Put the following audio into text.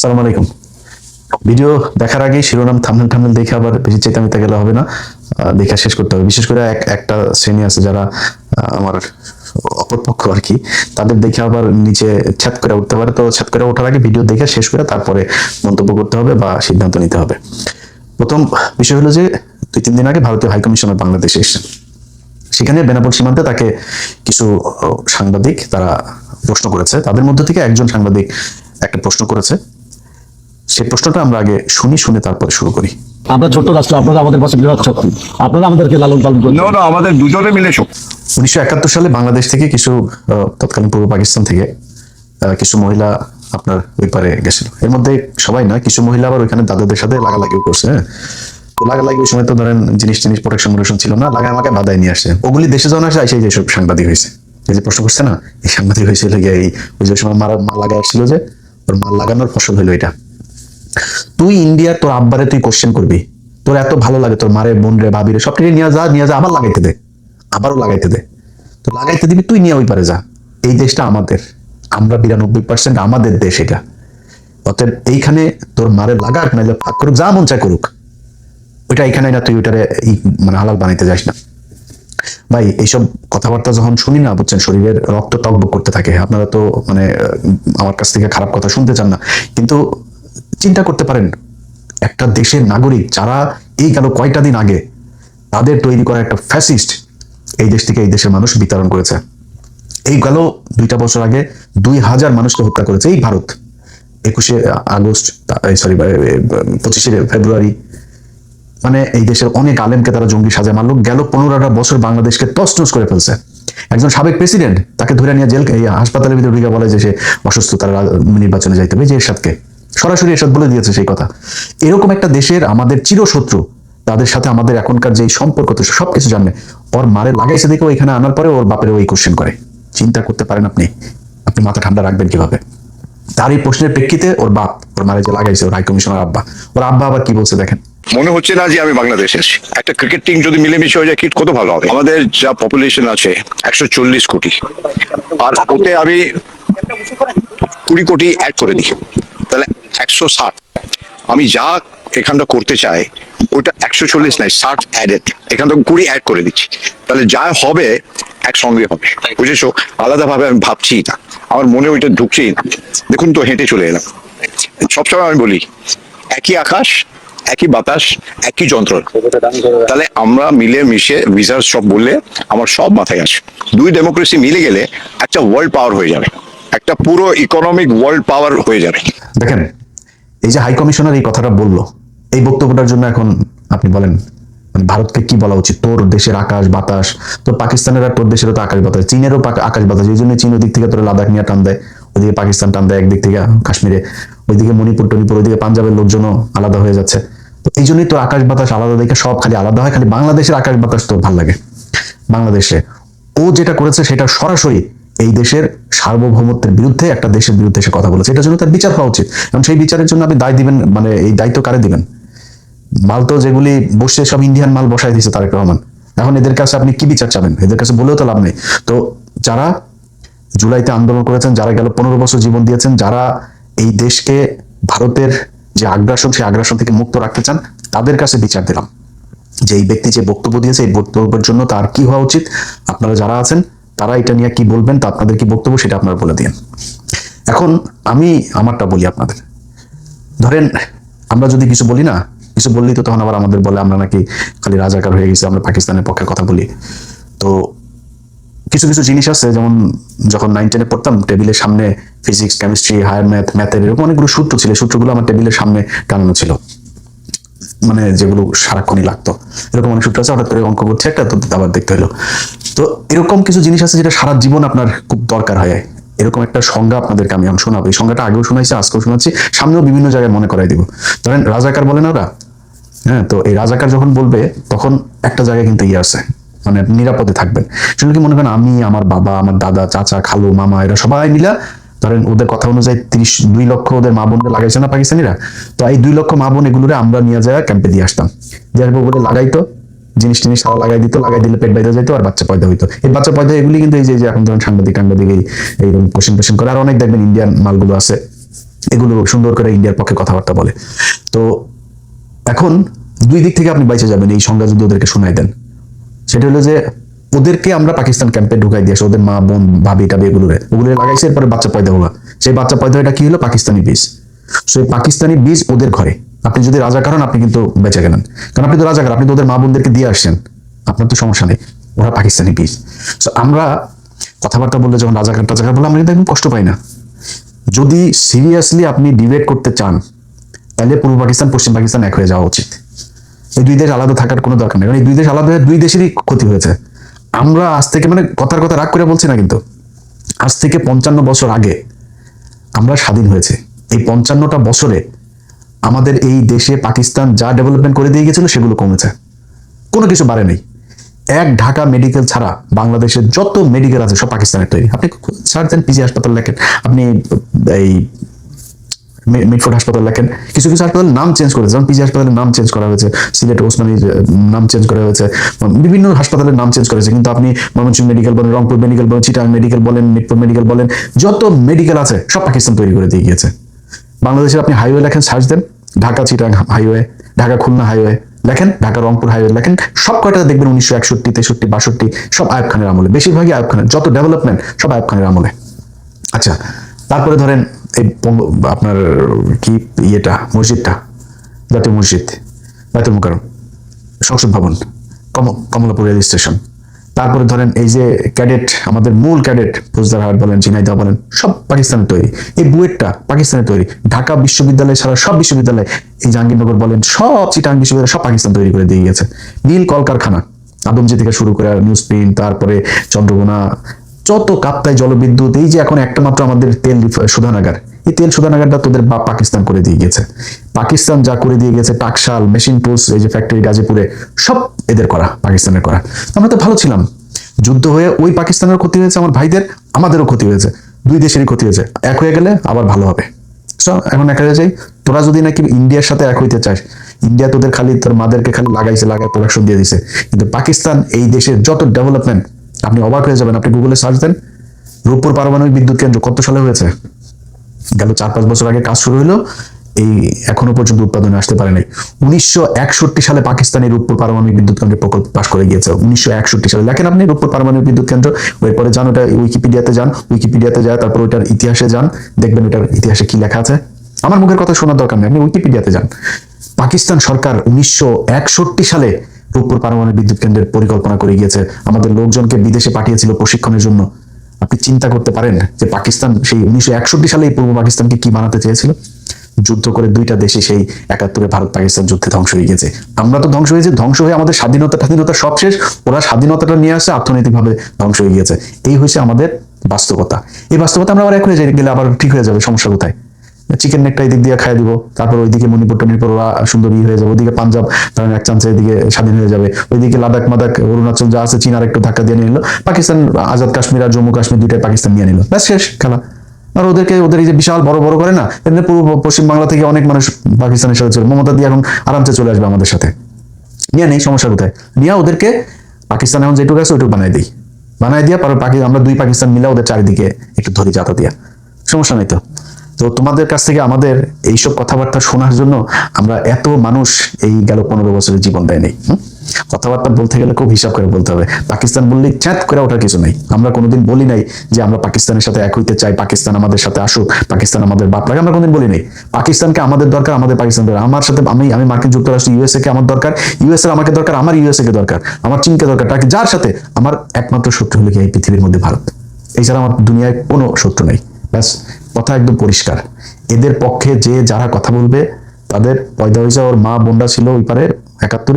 আসসালামু আলাইকুম। ভিডিও দেখার আগে শিরোনাম থাম্বনেল দেখে আবার বেশি চেতামিতে গেলে হবে না, দেখা শেষ করতে হবে। বিশেষ করে একটা শ্রেণী আছে যারা আমার অপরপক্ষ আর কি, তাদের দেখে আবার নিচে ছ্যাত করে উঠতে পারে। তো ছ্যাত করে ওঠার আগে ভিডিও দেখে শেষ করে তারপরে মন্তব্য করতে হবে বা সিদ্ধান্ত নিতে হবে। প্রথম বিষয় হলো যে 2-3 দিন আগে ভারতীয় হাইকমিশনার বাংলাদেশে এসেছেন। সেখানে বেনাপোল সীমান্তে তাকে কিছু সাংবাদিক তারা প্রশ্ন করেছে। তাদের মধ্যে থেকে একজন সাংবাদিক একটা প্রশ্ন করেছে। সেই প্রশ্নটা আমরা আগে শুনে তারপরে শুরু করি। আমরা ছোট্ট রাষ্ট্র, আপনারা আমাদের পাশে বিরাট শক্তি, আপনারা আমাদেরকে লালন পালন করেন। আমাদের দুজনে মিলে 1971 সালে বাংলাদেশ থেকে কিছু তৎকালীন পূর্ব পাকিস্তান থেকে কিছু মহিলা আপনার ওই পারে গেছিল। এর মধ্যে সবাই না, কিছু মহিলা আবার ওইখানে দাদাদের সাথে লাগালাগিও করছে। হ্যাঁ, তো লাগালাগি ওই সময় তো ধরেন জিনিস প্রোটেকশন ছিল না, লাগা আমাকে বাধায় নিয়ে আসছে। ওগুলি দেশে যখন আসে সেই যেসব সাংবাদিক হয়েছে, এই যে প্রশ্ন করছে না, এই সাংবাদিক হয়েছিল এই ওই যে সময় মাল লাগা আসছিল, যে ওর মাল লাগানোর ফসল হইলো এটা। তুই ইন্ডিয়ার তোর আব্বারে তুই কোশ্চেন করবি, তোর এত ভালো লাগে তোর মারে বোন রে ভাবিরে সবটাকে নিয়ে যা আবার লাগাইতে দে, আবারও লাগাইতে দে। তো লাগাইতে দিবি, তুই নিয়ে ওই পারে যা। এই দেশটা আমাদের, আমরা 92% আমাদের দেশ এটা। অতএব এইখানে তোর মারে লাগাক নাইলে ফাঁক করুক, যা মন চায় করুক, ওইটা এখানে না, তুই ওইটারে মানে হালাল বানাইতে যাস না। ভাই এইসব কথাবার্তা যখন শুনি না, বুঝছেন, শরীরের রক্ত টকবক করতে থাকে। আপনারা তো মানে আমার কাছ থেকে খারাপ কথা শুনতে চান না, কিন্তু চিন্তা করতে পারেন একটা দেশের নাগরিক যারা এই গেল কয়টা দিন আগে তাদের তৈরি করা একটা ফ্যাসিস্ট এই দেশ থেকে এই দেশের মানুষ বিতরণ করেছে। এই গেল 2টা বছর আগে 2000 মানুষকে হত্যা করেছে এই ভারত। 21শে আগস্ট, সরি 25শে ফেব্রুয়ারি, মানে এই দেশের অনেক আলেমকে তারা জঙ্গি সাজা মারলো। গেল 15টা বছর বাংলাদেশকে তছনছ করে ফেলছে। একজন সাবেক প্রেসিডেন্ট, তাকে ধরে নিয়ে জেল হাসপাতালের ভিতরে ঢুকে বলে যে সে অসুস্থ, তারা নির্বাচনে যাইতে হবে, যে এরশাদকে সরাসরি এরশাদ বলে দিয়েছে সেই কথা। এরকম একটা দেশের আমাদের চিরশত্রু, তাদের সাথে আমাদের এখনকার যে সম্পর্ক তো সবকিছু জানে, ওর মারে লাগাইছে দেখে এখানে আনার পরে ওর বাপের ওই কোশ্চেন করে। চিন্তা করতে পারেন আপনি মাথা ঠান্ডা রাখবেন কিভাবে? তার এই প্রশ্নের প্রেক্ষিতে ওর বাপ ওর মারে যে লাগাইছে, ওর হাইকমিশনার আব্বা, ওর আব্বা আবার কি বলছে দেখেন। মনে হচ্ছে না যে আমি বাংলাদেশের একটা ক্রিকেট টিম যদি মিলেমিশে হয়ে যায় কত ভালো হবে। আমাদের যা পপুলেশন আছে 140 কোটি, আর ওতে আমি 20 কোটি অ্যাড করে দিই, তাহলে 160। আমি যা এখানটা করতে চাই ওইটা 140 নাই, 60 অ্যাডেড, এখান থেকে 20 অ্যাড করে দিচ্ছি, তাহলে যা হবে একসঙ্গে হবে। বুঝেছো? আলাদাভাবে আমি ভাবছি না, আমার মনে ওইটা ঢুকছেই না। দেখুন তো, হেঁটে চলে এলাম। সবসময় আমি বলি একই আকাশ, একই বাতাস, একই যন্ত্র। তাহলে আমরা মিলে মিশে ভিসার সব বললে আমার সব মাথায় আসে। দুই ডেমোক্রেসি মিলে গেলে একটা ওয়ার্ল্ড পাওয়ার হয়ে যাবে, একটা পুরো ইকোনমিক ওয়ার্ল্ড পাওয়ার হয়ে যাবে। দেখেন, এই যে হাই কমিশনার এই কথাটা বললো, এই বক্তব্যটার জন্য এখন আপনি বলেন মানে ভারতকে কি বলা উচিত? তোর দেশের আকাশ বাতাস, তোর পাকিস্তানের আর তোর দেশেরও তো আকাশ বাতাস, চীনেরও আকাশ বাতাস। এই জন্য চীন ওদিক থেকে তোর লাদাখ নিয়ে টান দেয়, ওইদিকে পাকিস্তান টান দেয় একদিক থেকে কাশ্মীরে, ওইদিকে মণিপুর টনিপুর, ওইদিকে পাঞ্জাবের লোকজনও আলাদা হয়ে যাচ্ছে। তো এই জন্যই তোর আকাশ বাতাস আলাদা দেখে সব খালি আলাদা হয়। খালি বাংলাদেশের আকাশ বাতাস তোর ভাল লাগে। বাংলাদেশে ও যেটা করেছে সেটা সরাসরি এই দেশের সার্বভৌমত্বের বিরুদ্ধে, একটা দেশের বিরুদ্ধে সে কথা বলেছে। এটার জন্য তার বিচার পাওয়া উচিত। এবং সেই বিচারের জন্য আপনি দায় দিবেন, মানে এই দায়িত্ব কারে দিবেন? মাল তো যেগুলি বসে সব ইন্ডিয়ান মাল বসাই দিয়েছে তারেক রহমান, এখন এদের কাছে আপনি কি বিচার চাবেন? এদের কাছে বলেও তো লাভ নেই। তো যারা জুলাইতে আন্দোলন করেছেন, যারা গেল 15 বছর জীবন দিয়েছেন, যারা এই দেশকে ভারতের যে আগ্রাসন, সেই আগ্রাসন থেকে মুক্ত রাখতে চান, তাদের কাছে বিচার দিলাম যে এই ব্যক্তি যে বক্তব্য দিয়েছে, এই বক্তব্যের জন্য তার কি হওয়া উচিত। আপনারা যারা আছেন তারা এটা নিয়ে কি বলবেন, তা আপনাদের কি বক্তব্য সেটা আপনারা বলে দিন। এখন আমি আমারটা বলি আপনাদের। ধরেন আমরা যদি কিছু বলি না, কিছু বললেই তো তখন আবার আমাদের বলে আমরা নাকি খালি রাজাকার হয়ে গেছি, আমরা পাকিস্তানের পক্ষে কথা বলি। তো কিছু কিছু জিনিস আছে, যেমন যখন 9-10-এ পড়তাম, টেবিলের সামনে ফিজিক্স, কেমিস্ট্রি, হায়ার ম্যাথের এরকম অনেকগুলো সূত্র ছিল। সূত্রগুলো আমার টেবিলের সামনে টানানো ছিল, মানে যেগুলো সারাক্ষণই লাগতো। এরকম অনেক সূত্র আছে, হঠাৎ করে অঙ্ক করছে একটা, তো আবার দেখতে হলো। তো এরকম কিছু জিনিস আছে যেটা সারা জীবন আপনার খুব দরকার হয়। এরকম একটা সংজ্ঞা আপনাদেরকে আমি শোনাবো। এই সংজ্ঞাটা আগেও শোনাইছি, আজকেও শোনাচ্ছি, সামনেও বিভিন্ন জায়গায় মনে করাই দিব। ধরেন রাজাকার বলে না ওরা, হ্যাঁ, তো এই রাজাকার যখন বলবে তখন একটা জায়গায় কিন্তু ইয়ে আছে, মানে নিরাপদে থাকবেন। শুধু কি মনে করেন আমি, আমার বাবা, আমার দাদা, চাচা, খালু, মামা, এরা সবাই মিলা, ধরেন ওদের কথা অনুযায়ী 2 লক্ষ ওদের মা বোনকে লাগাইছে না পাকিস্তানিরা, তো এই 2 লক্ষ মা বোন এগুলোরে আমরা নিয়ে যায় ক্যাম্পে দিয়ে আসতাম। যে আসবো বলে লাগাইতো, জিনিস টিনিস সারা লাগাই দিত, লাগাই দিলে পেট বাইরে যেত, আর বাচ্চা পয়দা হইতো। এই বাচ্চা পয়দা এগুলি কিন্তু এই যে এখন ধরেন সাংবাদিক এইরকম কোশ্চেন করে। আর অনেক দেখবেন ইন্ডিয়ান মালগুলো আছে, এগুলো সুন্দর করে ইন্ডিয়ার পক্ষে কথাবার্তা বলে। তো এখন দুই দিক থেকে আপনি বাইচে যাবেন এই সংজ্ঞা যদি ওদেরকে শোনাই দেন। সেটা হলো যে ওদেরকে আমরা পাকিস্তান ক্যাম্পে ঢুকাই দিয়েছি, ওদের মা বোন ভাবি টাবি ওগুলো লাগাইছে, এরপরে বাচ্চা পয়দা হলো, সেই বাচ্চা পয়দা এটা কি হলো, পাকিস্তানি বীজ। সেই পাকিস্তানি বীজ ওদের ঘরে। আপনি যদি রাজাকার হন আপনি কিন্তু বেঁচে গেলেন, কারণ আপনি তো রাজাকার, আপনি তো ওদের মা বোনদেরকে দিয়ে আসছেন, আপনার তো সমস্যা নেই, ওরা পাকিস্তানি বীজ। তো আমরা কথাবার্তা বললে যখন রাজাকার বলে আমরা কিন্তু একদম কষ্ট পাই না। যদি সিরিয়াসলি আপনি ডিবেট করতে চান তাহলে পূর্ব পাকিস্তান পশ্চিম পাকিস্তান এক হয়ে যাওয়া উচিত। এই দুই দেশ আলাদা থাকার কোনো দরকার নেই, কারণ এই দুই দেশ আলাদা হয়ে দুই দেশেরই ক্ষতি হয়েছে। আমরা আজ থেকে মানে কথার কথা রাগ করে বলছি না, কিন্তু আজ থেকে 55 বছর আগে আমরা স্বাধীন হয়েছে। এই 55টা বছরে আমাদের এই দেশে পাকিস্তান যা ডেভেলপমেন্ট করে দিয়ে গেছিল সেগুলো কমেছে, কোনো কিছু বাড়ে নেই। এক ঢাকা মেডিকেল ছাড়া বাংলাদেশের যত মেডিকেল আছে সব পাকিস্তানের তৈরি। আপনি সার্চ দেন, পিজি হাসপাতাল লেখেন, আপনি এই মিটফোর্ড হাসপাতাল লেখেন, কিছু কিছু হাসপাতালের নাম চেঞ্জ করেছে, যেমন পিজি হাসপাতালের নাম চেঞ্জ করা হয়েছে, সিলেট ওসমানীর নাম চেঞ্জ করা হয়েছে, বিভিন্ন হাসপাতালের নাম চেঞ্জ করেছে, কিন্তু আপনি ময়মনসিংহ মেডিকেল বলেন, রংপুর মেডিকেল বলেন, চিটাগাং মেডিকেল বলেন, মিটফোর্ড মেডিকেল বলেন, যত মেডিকেল আছে সব পাকিস্তান তৈরি করে দিয়ে গিয়েছে। বাংলাদেশের আপনি হাইওয়ে লেখেন, সার্চ দেন, ঢাকা চিটাগাং হাইওয়ে, ঢাকা খুলনা হাইওয়ে লেখেন, ঢাকা রংপুর হাইওয়ে লেখেন, সব কয়টা দেখবেন 1961, 63, 62 সব আইয়ুব খানের আমলে, বেশিরভাগই আইয়ুব খানের, যত ডেভেলপমেন্ট সব আইয়ুব খানের আমলে। আচ্ছা, তারপরে ধরেন এই আপনার কি ইয়েটা মসজিদটা, জাতীয় মসজিদ, বাইতুল মুকাররম, সংসদ ভবন, কমলাপুর রেল স্টেশন, তারপরে ধরেন এই যে ক্যাডেট, আমাদের মূল ক্যাডেট ফৌজদারহাট বলেন, ঝিনাইদহ বলেন, সব পাকিস্তানের তৈরি। এই বুয়েটটা পাকিস্তানের তৈরি। ঢাকা বিশ্ববিদ্যালয় ছাড়া সব বিশ্ববিদ্যালয়, এই জাহাঙ্গীরনগর বলেন, সব চিটাগাং বিশ্ববিদ্যালয় সব পাকিস্তান তৈরি করে দিয়ে গেছে। নীল কলকারখানা আদমজি থেকে শুরু করে নিউজ প্রিন্ট, তারপরে চন্দ্রকোনা, যত কাপ্তাই জলবিদ্যুৎ, এই যে এখন একটা মাত্র আমাদের তেল শোধনাগার, এই তেল শোধনাগারটা তোদের বা পাকিস্তান করে দিয়ে গেছে। পাকিস্তান যা করে দিয়ে গেছে, টাকশাল, মেশিন টুলস, এই যে ফ্যাক্টরি গাজীপুরে, সব এদের করা, পাকিস্তানের করা। আমরা তো ভালো ছিলাম, যুদ্ধ হয়ে ওই পাকিস্তানের ক্ষতি হয়েছে, আমার ভাইদের, আমাদেরও ক্ষতি হয়েছে, দুই দেশেরই ক্ষতি হয়েছে। এক হয়ে গেলে আবার ভালো হবে। এখন এক হয়ে যাই, তোরা যদি নাকি ইন্ডিয়ার সাথে এক হইতে চাস, ইন্ডিয়া তোদের খালি তোর মাদেরকে খালি লাগায় প্রোডাকশন দিয়ে দিছে, কিন্তু পাকিস্তান এই দেশের যত ডেভেলপমেন্ট আপনি অবাক হয়ে যাবেন। আপনি গুগলে সার্চ দেন, রূপপুর পারমাণবিক বিদ্যুৎ কেন্দ্র কত সালে হয়েছে? গেল 4-5 বছর আগে কাজ শুরু হলো, এই এখনো পর্যন্ত উৎপাদনে আসতে পারে নাই। 1961 সালে পাকিস্তানের রূপপুর পারমাণবিক বিদ্যুৎ কেন্দ্র প্রকল্প পাশ করে গিয়েছে। 1961 সালে লেখেন আপনি রূপপুর পারমাণবিক বিদ্যুৎ কেন্দ্র, এরপরে যান ওটা উইকিপিডিয়াতে যান, উইকিপিডিয়াতে যায় তারপর ওটার ইতিহাসে যান, দেখবেন ওটার ইতিহাসে কি লেখা আছে। আমার মুখের কথা শোনার দরকার নেই, আপনি উইকিপিডিয়াতে যান। পাকিস্তান সরকার 1961 সালে রূপপুর পারমাণবিক বিদ্যুৎ কেন্দ্রের পরিকল্পনা করে গিয়েছে, আমাদের লোকজনকে বিদেশে পাঠিয়েছিল প্রশিক্ষণের জন্য। আপনি চিন্তা করতে পারেন যে পাকিস্তান সেই 1961 সালে এই পূর্ব পাকিস্তানকে কি বানাতে চেয়েছিল? যুদ্ধ করে দুইটা দেশে সেই 71-এ ভারত পাকিস্তান যুদ্ধে ধ্বংস হয়ে গেছে। আমরা তো ধ্বংস হয়েছে, ধ্বংস হয়ে আমাদের স্বাধীনতা সব শেষ, ওরা স্বাধীনতাটা নিয়ে আসছে, অর্থনৈতিকভাবে ধ্বংস হয়ে গিয়েছে। এই হয়েছে আমাদের বাস্তবতা। এই বাস্তবতা আমরা আবার এক হয়ে যাই, গেলে আবার ঠিক হয়ে যাবে, সমস্যা কোথায়? চিকেন নেকটা এদিক দিয়ে খাই দিব, তারপর ওইদিকে মণিপুর টনিপুর ওরা সুন্দরী হয়ে যাবে, ওইদিকে পাঞ্জাব ধরেন এক চান্সে এদিকে স্বাধীন হয়ে যাবে, ওইদিকে লাদাখ মাদাখ অরুণাচল যা আছে চীন আর একটু ধাক্কা দিয়ে নিল, পাকিস্তান আজাদ কাশ্মীর আর জম্মু কাশ্মীর দুইটাই পাকিস্তান নিয়ে নিল, ব্যাস শেষ খেলা। আর ওদেরকে ওদের এই যে বিশাল বড় বড় করে না, এমনি পূর্ব পশ্চিম বাংলা থেকে অনেক মানুষ পাকিস্তানের সাথে চলে, মমতা দিয়ে এখন আরামসে চলে আসবে আমাদের সাথে, নিয়ে নেই, সমস্যা কোথায়? নিয়ে ওদেরকে পাকিস্তান এখন যেটুকু আছে ওইটুকু বানাই দিয়া আমরা দুই পাকিস্তান মিলে ওদের চারিদিকে একটু ধরি যাতা দিয়া, সমস্যা নেই তো। তো তোমাদের কাছ থেকে আমাদের এইসব কথাবার্তা শোনার জন্য আমরা এত মানুষ এই গেল 15 বছরের জীবন দেয় নেই। কথাবার্তা বলতে গেলে খুব হিসাব করে বলতে হবে। পাকিস্তান বললেই চ্যাট করে ওঠার কিছু নাই। আমরা কোনোদিন বলি নাই যে আমরা পাকিস্তানের সাথে এক হইতে চাই, পাকিস্তান আমাদের সাথে আসুক, পাকিস্তান আমাদের বাপ লাগে, আমরা কোনোদিন বলি নাই। পাকিস্তানকে আমাদের দরকার, আমাদের পাকিস্তান দরকার। আমার সাথে আমি মার্কিন যুক্তরাষ্ট্র ইউএসএ কে আমার দরকার, ইউএসএ আমাকে দরকার, আমার ইউএসএ কে দরকার, আমার চীনকে দরকার, তাকে যার সাথে আমার একমাত্র শত্রু হলো কি এই পৃথিবীর মধ্যে ভারত। এছাড়া আমার দুনিয়ায় কোনো শত্রু নেই। ব্যাস, কথা একদম পরিষ্কার। এদের পক্ষে যে যারা কথা বলবে তাদের পয়দা হয়েছে, ওর মা বোনরা ছিল ওই পারে 71-এ।